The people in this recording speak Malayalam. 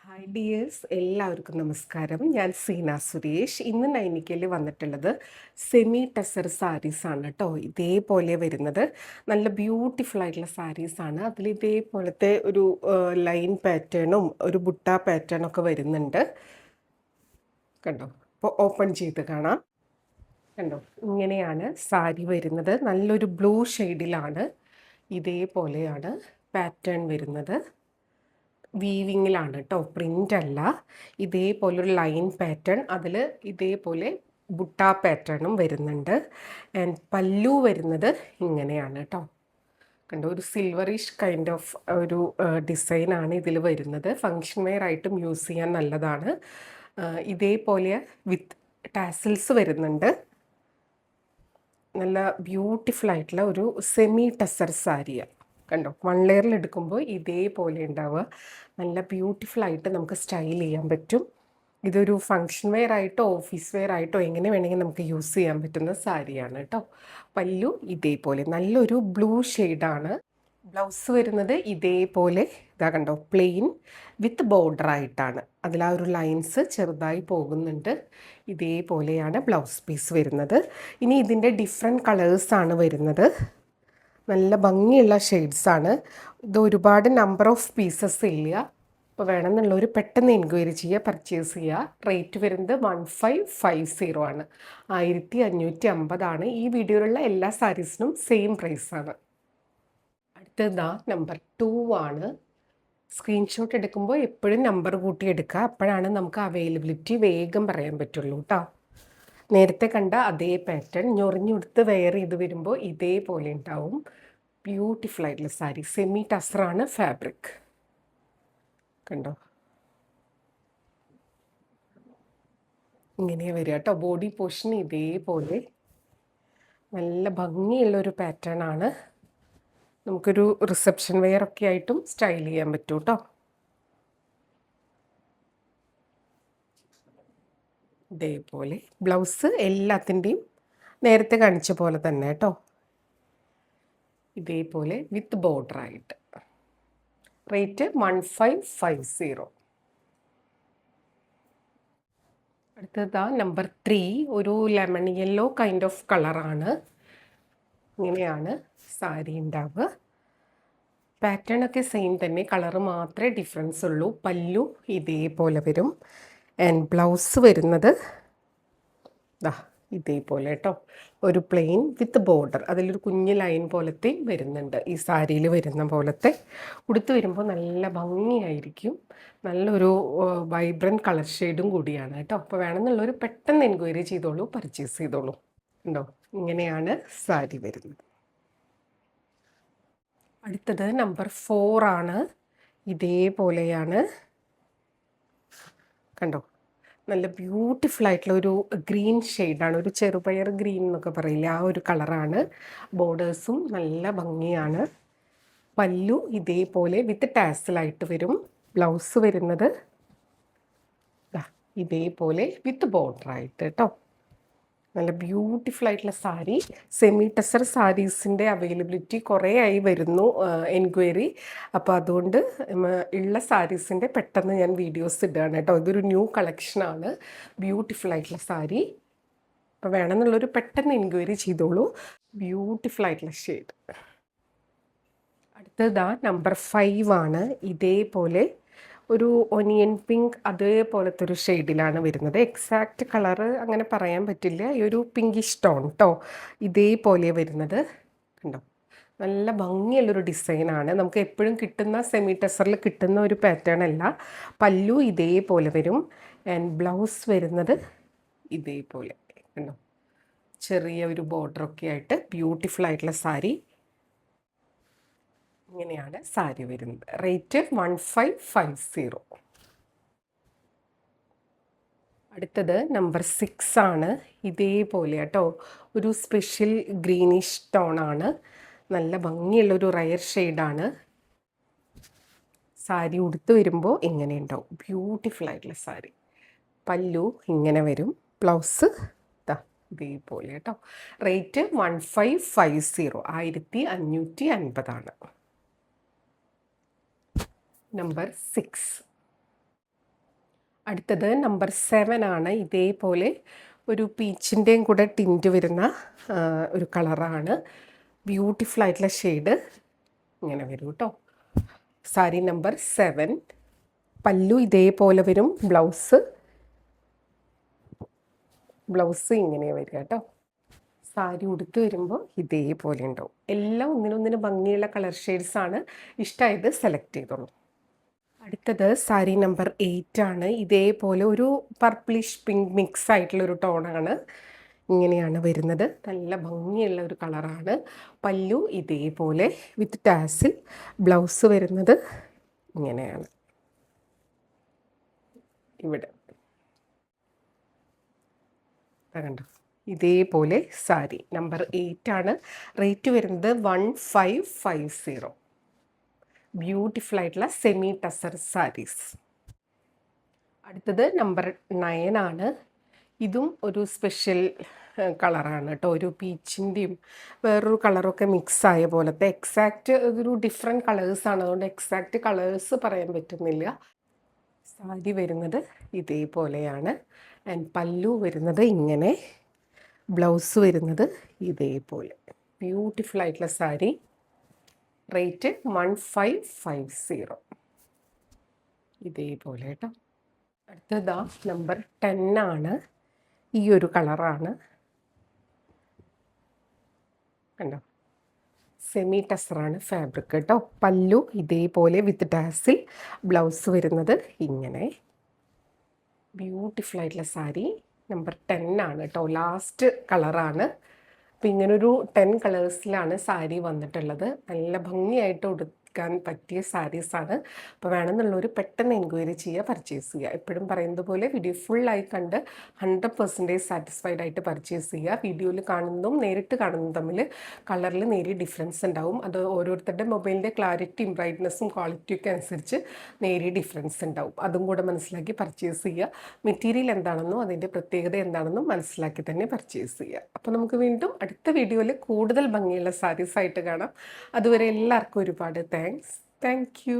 ഹായ് ഡിയേഴ്സ്, എല്ലാവർക്കും നമസ്കാരം. ഞാൻ സീന സുരേഷ്. ഇന്ന് നൈനിക്കയിൽ വന്നിട്ടുള്ളത് സെമി ടെസർ സാരീസാണ് കേട്ടോ. ഇതേപോലെ വരുന്നത് നല്ല ബ്യൂട്ടിഫുൾ ആയിട്ടുള്ള സാരീസാണ്. അതിൽ ഇതേപോലത്തെ ഒരു ലൈൻ പാറ്റേണും ഒരു ബുട്ട പാറ്റേണും ഒക്കെ വരുന്നുണ്ട്. കണ്ടോ, അപ്പോൾ ഓപ്പൺ ചെയ്ത് കാണാം. കണ്ടോ, ഇങ്ങനെയാണ് സാരി വരുന്നത്. നല്ലൊരു ബ്ലൂ ഷെയ്ഡിലാണ്. ഇതേപോലെയാണ് പാറ്റേൺ വരുന്നത്. വീവിങ്ങിലാണ് കേട്ടോ, പ്രിൻ്റ് അല്ല. ഇതേപോലൊരു ലൈൻ പാറ്റേൺ, അതിൽ ഇതേപോലെ ബുട്ട പാറ്റേണും വരുന്നുണ്ട്. ആൻഡ് പല്ലു വരുന്നത് ഇങ്ങനെയാണ് കേട്ടോ. കണ്ടോ, ഒരു സിൽവറിഷ് കൈൻഡ് ഓഫ് ഒരു ഡിസൈനാണ് ഇതിൽ വരുന്നത്. ഫങ്ഷൻ വെയർ ആയിട്ടും യൂസ് ചെയ്യാൻ നല്ലതാണ്. ഇതേപോലെ വിത്ത് ടാസിൽസ് വരുന്നുണ്ട്. നല്ല ബ്യൂട്ടിഫുൾ ആയിട്ടുള്ള ഒരു സെമി ടെസർ സാരിയാണ്. കണ്ടോ, വൺ ലെയറിൽ എടുക്കുമ്പോൾ ഇതേപോലെ ഉണ്ടാവുക. നല്ല ബ്യൂട്ടിഫുൾ ആയിട്ട് നമുക്ക് സ്റ്റൈൽ ചെയ്യാൻ പറ്റും. ഇതൊരു ഫങ്ഷൻ വെയർ ആയിട്ടോ ഓഫീസ് വെയർ ആയിട്ടോ എങ്ങനെ വേണമെങ്കിൽ നമുക്ക് യൂസ് ചെയ്യാൻ പറ്റുന്ന സാരിയാണ് കേട്ടോ. പല്ലു ഇതേപോലെ നല്ലൊരു ബ്ലൂ ഷെയ്ഡാണ്. ബ്ലൗസ് വരുന്നത് ഇതേപോലെ ഇതാ കണ്ടോ, പ്ലെയിൻ വിത്ത് ബോർഡർ ആയിട്ടാണ്. അതിൽ ആ ഒരു ലൈൻസ് ചെറുതായി പോകുന്നുണ്ട്. ഇതേപോലെയാണ് ബ്ലൗസ് പീസ് വരുന്നത്. ഇനി ഇതിൻ്റെ ഡിഫറെൻറ്റ് കളേഴ്സാണ് വരുന്നത്. നല്ല ഭംഗിയുള്ള ഷെയ്ഡ്സാണ് ഇത്. ഒരുപാട് നമ്പർ ഓഫ് പീസസ് ഇല്ല. ഇപ്പോൾ വേണമെന്നുള്ളവർ പെട്ടെന്ന് എൻക്വയറി ചെയ്യുക, പർച്ചേസ് ചെയ്യുക. റേറ്റ് വരുന്നത് 1550 ആണ്. 1550 ഈ വീഡിയോയിലുള്ള എല്ലാ സാരീസിനും സെയിം പ്രൈസാണ്. അടുത്തതാ നമ്പർ 2 ആണ്. സ്ക്രീൻഷോട്ട് എടുക്കുമ്പോൾ എപ്പോഴും നമ്പർ കൂട്ടി എടുക്കുക. അപ്പോഴാണ് നമുക്ക് അവൈലബിലിറ്റി വേഗം പറയാൻ പറ്റുള്ളൂ കേട്ടോ. നേരത്തെ കണ്ട അതേ പാറ്റേൺ ഞൊറിഞ്ഞെടുത്ത് വെയർ ചെയ്ത് വരുമ്പോൾ ഇതേപോലെ ഉണ്ടാവും. ബ്യൂട്ടിഫുൾ ആയിട്ടുള്ള സാരി. Semi ടസറാണ് fabric. കണ്ടോ, ഇങ്ങനെയാണ് വരിക കേട്ടോ. ബോഡി പോർഷൻ ഇതേപോലെ നല്ല ഭംഗിയുള്ളൊരു പാറ്റേൺ ആണ്. നമുക്കൊരു റിസപ്ഷൻ വെയർ ഒക്കെ ആയിട്ടും സ്റ്റൈൽ ചെയ്യാൻ പറ്റും കേട്ടോ. ഇതേപോലെ ബ്ലൗസ് എല്ലാത്തിൻ്റെയും നേരത്തെ കാണിച്ച പോലെ തന്നെ കേട്ടോ. ഇതേപോലെ വിത്ത് ബോർഡർ ആയിട്ട്. റേറ്റ് 1550. അടുത്തതാ നമ്പർ 3. ഒരു ലെമൺ യെല്ലോ കൈൻഡ് ഓഫ് കളറാണ്. ഇങ്ങനെയാണ് സാരി ഉണ്ടാവുക. പാറ്റേൺ ഒക്കെ സെയിം തന്നെ, കളറ് മാത്രമേ ഡിഫറൻസ് ഉള്ളൂ. പല്ലു ഇതേപോലെ വരും. ആൻഡ് ബ്ലൗസ് വരുന്നത് ഇതേപോലെ കേട്ടോ. ഒരു പ്ലെയിൻ വിത്ത് ബോർഡർ, അതിലൊരു കുഞ്ഞ് ലൈൻ പോലത്തെ വരുന്നുണ്ട്. ഈ സാരിയിൽ വരുന്ന പോലത്തെ ഉടുത്ത് വരുമ്പോൾ നല്ല ഭംഗിയായിരിക്കും. നല്ലൊരു വൈബ്രൻറ്റ് കളർ ഷെയ്ഡും കൂടിയാണ് കേട്ടോ. അപ്പോൾ വേണമെന്നുള്ളവർ പെട്ടെന്ന് എൻക്വയറി ചെയ്തോളൂ, പർച്ചേസ് ചെയ്തോളൂ. ഉണ്ടോ, ഇങ്ങനെയാണ് സാരി വരുന്നത്. അടുത്തത് നമ്പർ 4 ആണ്. ഇതേപോലെയാണ്. കണ്ടോ, നല്ല ബ്യൂട്ടിഫുൾ ആയിട്ടുള്ള ഒരു ഗ്രീൻ ഷെയ്ഡാണ്. ഒരു ചെറുപയർ ഗ്രീൻ എന്നൊക്കെ പറയില്ല, ആ ഒരു കളറാണ്. ബോർഡേഴ്സും നല്ല ഭംഗിയാണ്. പല്ലു ഇതേപോലെ വിത്ത് ടാസലായിട്ട് വരും. ബ്ലൗസ് വരുന്നത് ഇതേപോലെ വിത്ത് ബോർഡറായിട്ട് കേട്ടോ. നല്ല ബ്യൂട്ടിഫുൾ ആയിട്ടുള്ള സാരി. സെമി ടെസർ സാരീസിൻ്റെ അവൈലബിലിറ്റി കുറേ ആയി വരുന്നു എൻക്വയറി. അപ്പോൾ അതുകൊണ്ട് ഉള്ള സാരീസിൻ്റെ പെട്ടെന്ന് ഞാൻ വീഡിയോസ് ഇടുകയാണ് കേട്ടോ. ഇതൊരു ന്യൂ കളക്ഷനാണ്. ബ്യൂട്ടിഫുൾ ആയിട്ടുള്ള സാരി. അപ്പോൾ വേണമെന്നുള്ളൊരു പെട്ടെന്ന് എൻക്വയറി ചെയ്തോളൂ. ബ്യൂട്ടിഫുൾ ആയിട്ടുള്ള ഷെയ്ഡ്. അടുത്തതാ നമ്പർ 5 ആണ്. ഇതേപോലെ ഒരു ഒനിയൻ പിങ്ക് അതേപോലത്തെ ഒരു ഷെയ്ഡിലാണ് വരുന്നത്. എക്സാക്റ്റ് കളറ് അങ്ങനെ പറയാൻ പറ്റില്ല. ഈ ഒരു പിങ്കിഷ് ടോൺ കേട്ടോ. ഇതേപോലെ വരുന്നത് കണ്ടോ. നല്ല ഭംഗിയുള്ളൊരു ഡിസൈനാണ്. നമുക്ക് എപ്പോഴും കിട്ടുന്ന സെമി ടെസറിൽ കിട്ടുന്ന ഒരു പാറ്റേൺ അല്ല. പല്ലു ഇതേപോലെ വരും. ആൻഡ് ബ്ലൗസ് വരുന്നത് ഇതേപോലെ കണ്ടോ. ചെറിയ ഒരു ബോർഡറൊക്കെ ആയിട്ട് ബ്യൂട്ടിഫുൾ ആയിട്ടുള്ള സാരി. ഇങ്ങനെയാണ് സാരി വരുന്നത്. റേറ്റ് 1550. അടുത്തത് നമ്പർ 6 ആണ്. ഇതേപോലെ കേട്ടോ. ഒരു സ്പെഷ്യൽ ഗ്രീനിഷ് ടോണാണ്. നല്ല ഭംഗിയുള്ളൊരു റയർ ഷെയ്ഡാണ്. സാരി ഉടുത്ത് വരുമ്പോൾ ഇങ്ങനെ ഉണ്ടാവും. ബ്യൂട്ടിഫുൾ ആയിട്ടുള്ള സാരി. പല്ലു ഇങ്ങനെ വരും. ബ്ലൗസ് ഇതേപോലെ കേട്ടോ. റേറ്റ് 1550. 1550 നമ്പർ 6. അടുത്തത് നമ്പർ 7 ആണ്. ഇതേപോലെ ഒരു പീച്ചിൻ്റെയും കൂടെ ടിൻറ്റ് വരുന്ന ഒരു കളറാണ്. ബ്യൂട്ടിഫുൾ ആയിട്ടുള്ള ഷെയ്ഡ് ഇങ്ങനെ വരും കേട്ടോ. സാരി നമ്പർ 7. പല്ലു ഇതേപോലെ വരും. ബ്ലൗസ് ഇങ്ങനെ വരിക കേട്ടോ. സാരി ഉടുത്ത് വരുമ്പോൾ ഇതേപോലെ ഉണ്ടാവും. എല്ലാം ഒന്നിനൊന്നിന് ഭംഗിയുള്ള കളർ ഷെയ്ഡ്സാണ്. ഇഷ്ടമായത് സെലക്ട് ചെയ്തോളൂ. അടുത്തത് സാരി നമ്പർ 8 ആണ്. ഇതേപോലെ ഒരു പർപ്പിളിഷ് പിങ്ക് മിക്സ് ആയിട്ടുള്ളൊരു ടോണാണ്. ഇങ്ങനെയാണ് വരുന്നത്. നല്ല ഭംഗിയുള്ള ഒരു കളറാണ്. പല്ലു ഇതേപോലെ വിത്ത് ടാസിൽ. ബ്ലൗസ് വരുന്നത് ഇങ്ങനെയാണ്. ഇവിടെ കണ്ടോ, ഇതേപോലെ സാരി നമ്പർ 8 ആണ്. റേറ്റ് വരുന്നത് 1550. ബ്യൂട്ടിഫുൾ ആയിട്ടുള്ള സെമി ടസർ സാരീസ്. അടുത്തത് നമ്പർ 9 ആണ്. ഇതും ഒരു സ്പെഷ്യൽ കളറാണ് കേട്ടോ. ഒരു പീച്ചിൻ്റെയും വേറൊരു കളറൊക്കെ മിക്സ് ആയ പോലത്തെ. എക്സാക്റ്റ് ഒരു ഡിഫറെൻറ്റ് കളേഴ്സാണ്, അതുകൊണ്ട് എക്സാക്റ്റ് കളേഴ്സ് പറയാൻ പറ്റുന്നില്ല. സാരി വരുന്നത് ഇതേപോലെയാണ്. ആൻഡ് പല്ലു വരുന്നത് ഇങ്ങനെ. ബ്ലൗസ് വരുന്നത് ഇതേപോലെ. ബ്യൂട്ടിഫുൾ ആയിട്ടുള്ള സാരി. റേറ്റ് 1550. ഇതേപോലെ കേട്ടോ. അടുത്തതാ നമ്പർ 10 ആണ്. ഈ ഒരു കളറാണ്. കണ്ടോ, സെമി ടസറാണ് ഫാബ്രിക് കേട്ടോ. പല്ലു ഇതേപോലെ വിത്ത് ടാസിൽ. ബ്ലൗസ് വരുന്നത് ഇങ്ങനെ. ബ്യൂട്ടിഫുൾ ആയിട്ടുള്ള സാരി നമ്പർ 10 ആണ് കേട്ടോ. ലാസ്റ്റ് കളറാണ്. അപ്പോൾ ഇങ്ങനൊരു 10 കളേഴ്സിലാണ് സാരി വന്നിട്ടുള്ളത്. നല്ല ഭംഗിയായിട്ട് ഉടുക്കാൻ പറ്റിയ സാരീസാണ്. അപ്പോൾ വേണമെന്നുള്ളവർ പെട്ടെന്ന് എൻക്വയറി ചെയ്യുക, പർച്ചേസ് ചെയ്യുക. എപ്പോഴും പറയുന്നത് പോലെ വീഡിയോ ഫുള്ളായി കണ്ട് 100% സാറ്റിസ്ഫൈഡ് ആയിട്ട് പർച്ചേസ് ചെയ്യുക. വീഡിയോയിൽ കാണുന്നതും നേരിട്ട് കാണുന്നതും തമ്മിൽ കളറിൽ നേരിയ ഡിഫറൻസ് ഉണ്ടാവും. അത് ഓരോരുത്തരുടെ മൊബൈലിൻ്റെ ക്ലാരിറ്റിയും ബ്രൈറ്റ്നസ്സും ക്വാളിറ്റിയും ഒക്കെ അനുസരിച്ച് നേരിയ ഡിഫറൻസ് ഉണ്ടാവും. അതും കൂടെ മനസ്സിലാക്കി പർച്ചേസ് ചെയ്യുക. മെറ്റീരിയൽ എന്താണെന്നോ അതിൻ്റെ പ്രത്യേകത എന്താണെന്നും മനസ്സിലാക്കി തന്നെ പർച്ചേസ് ചെയ്യുക. അപ്പോൾ നമുക്ക് വീണ്ടും അടുത്ത വീഡിയോയിൽ കൂടുതൽ ഭംഗിയുള്ള സാരീസായിട്ട് കാണാം. അതുവരെ എല്ലാവർക്കും ഒരുപാട് താങ്ക്സ്. Thank you.